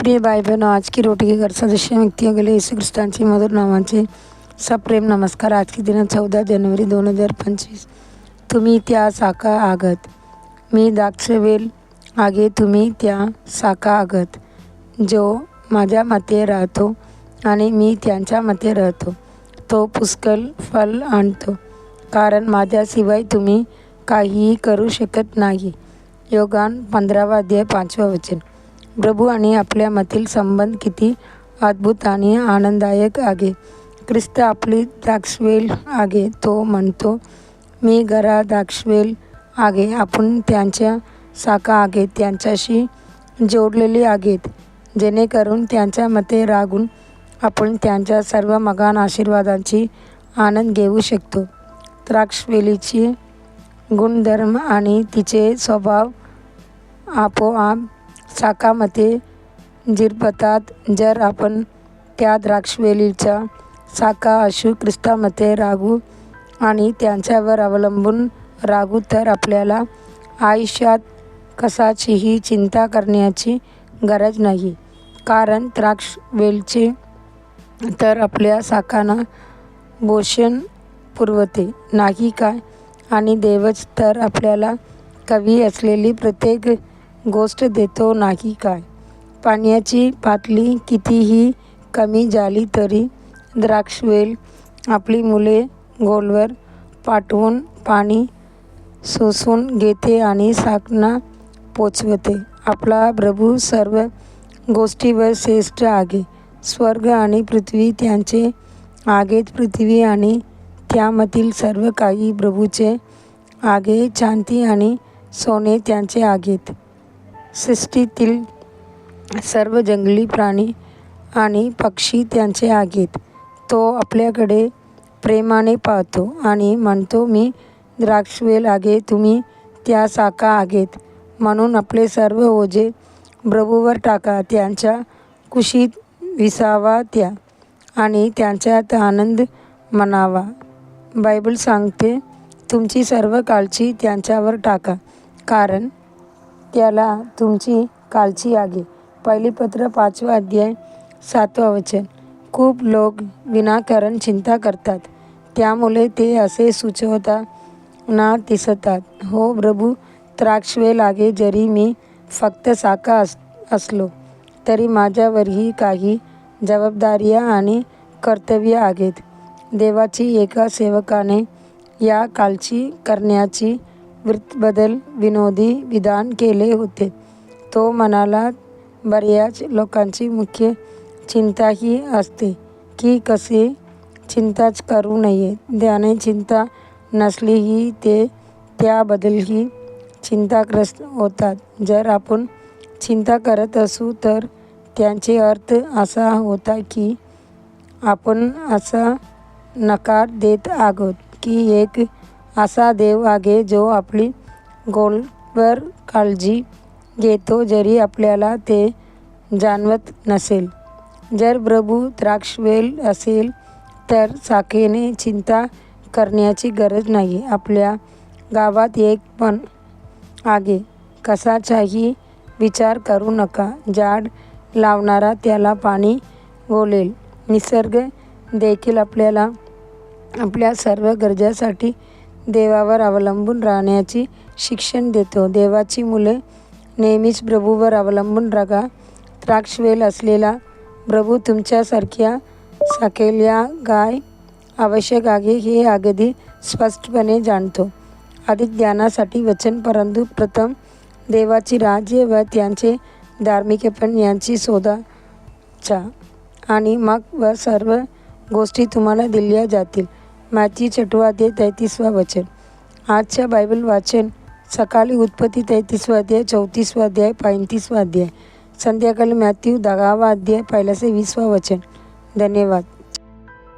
प्रिय भाई बहनों, आज की रोटी के घर सदस्य व्यक्तियों के लिए यीशु ख्रिस्तांचे मधुर नावांचे सप्रेम नमस्कार। आज की दिनांक 14 जानेवारी 2025। तुम्ही त्या शाखा आगत, मी द्राक्षवेल आगे, तुम्ही त्या शाखा आगत. जो माझ्या मध्ये राहतो आणि मी त्यांच्या मध्ये राहतो, तो पुष्कळ फल आणतो, कारण माझ्याशिवाय तुम्ही काहीही करू शकत नाही. योगान 15 अध्याय 5 वचन. प्रभू आणि आपल्यामधील संबंध किती अद्भुत आणि आनंददायक आहे. ख्रिस्त आपली द्राक्षवेल आहे. तो म्हणतो, मी गरा द्राक्षवेल आहे, आपण त्यांच्या शाखा आहेत, त्यांच्याशी जोडलेले आहेत, जेणेकरून त्यांच्यामध्ये राहून आपण त्यांच्या सर्व महान आशीर्वादांची आनंद घेऊ शकतो. द्राक्षवेलीचे गुणधर्म आणि तिचे स्वभाव आपोआप शाखामध्ये झिरपतात. जर आपण त्या द्राक्षवेलीच्या शाखा असू, ख्रिस्तामध्ये राहू आणि त्यांच्यावर अवलंबून राहू, तर आपल्याला आयुष्यात कशाचीही चिंता करण्याची गरज नाही. कारण द्राक्षवेलीचे तर आपल्या शाखांना पोषण पुरवते, नाही काय? आणि देवच तर आपल्याला हवी असलेली प्रत्येक गोष्ट देतो, नाही काय? पाण्याची पातळी कितीही कमी झाली तरी द्राक्षवेल आपली मुले खोलवर पाठवून पाणी शोषून घेते आणि शाखांना पोचवते. आपला प्रभू सर्व गोष्टींवर श्रेष्ठ आहे. स्वर्ग आणि पृथ्वी त्यांचे आहेत, पृथ्वी आणि त्यामधील सर्व काही प्रभूचे आहे. चांदी आणि सोने त्यांचे आहेत. सृष्टीतील सर्व जंगली प्राणी आणि पक्षी त्यांचे आहेत. तो आपल्याकडे प्रेमाने पाहतो आणि म्हणतो, मी द्राक्षवेल आहे, तुम्ही त्या शाखा आहेत. म्हणून आपले सर्व ओझे प्रभूवर टाका, त्यांच्या कुशीत विसावा द्या आणि त्यांच्यात आनंद मानावा. बायबल सांगते, तुमची सर्व काळजी त्यांच्यावर टाका, कारण त्याला तुमची काळजी आहे. पहिली पत्र 5 अध्याय 7 वचन. खूप लोक विनाकारण चिंता करतात, त्यामुळे ते असे सुचवताना दिसतात, हो प्रभू द्राक्षवेल आहे, जरी मी फक्त शाखा असलो तरी माझ्यावरही काही जबाबदाऱ्या आणि कर्तव्य आहेत. देवाची एका सेवकाने या काळजी करण्याची वृत्तीबद्दल विनोदी विधान केले होते. तो म्हणाला, बऱ्याच लोकांची मुख्य चिंता ही असते की कसे चिंताच करू नये. त्याने चिंता नसलीही ते त्याबद्दलही चिंताग्रस्त होतात. जर आपण चिंता करत असू तर त्याचे अर्थ असा होता की आपण असा नकार देत आहोत की एक असा देव आहे जो आपली खोलवर काळजी घेतो, जरी आपल्याला ते जाणवत नसेल. जर प्रभू द्राक्षवेल असेल तर शाखेने चिंता करण्याची गरज नाही. आपल्या गावात एक पण आहे, कशाचाही विचार करू नका. झाड लावणारा त्याला पाणी घालेल. निसर्ग देखील आपल्याला आपल्या सर्व गरजांसाठी देवावर अवलंबून राहण्याची शिक्षण देतो. देवाची मुले नेहमीच प्रभूवर अवलंबून राहा. द्राक्षवेल असलेला प्रभू तुमच्यासारख्या शाखेला काय आवश्यक आहे हे अगदी स्पष्टपणे जाणतो. अधिक ज्ञानासाठी वचन, परंतु प्रथम देवाची राज्य व त्यांचे धार्मिकपण यांची शोधाचा, आणि मग व सर्व गोष्टी तुम्हाला दिल्या जातील. मत्ती 6 अध्याय 33 वचन. आजच्या बायबल वाचन सकाळी उत्पत्ती 33 अध्याय, 34 अध्याय, 35 अध्याय. संध्याकाळी मत्ती 10 अध्याय 1 ते 20 वचन. धन्यवाद.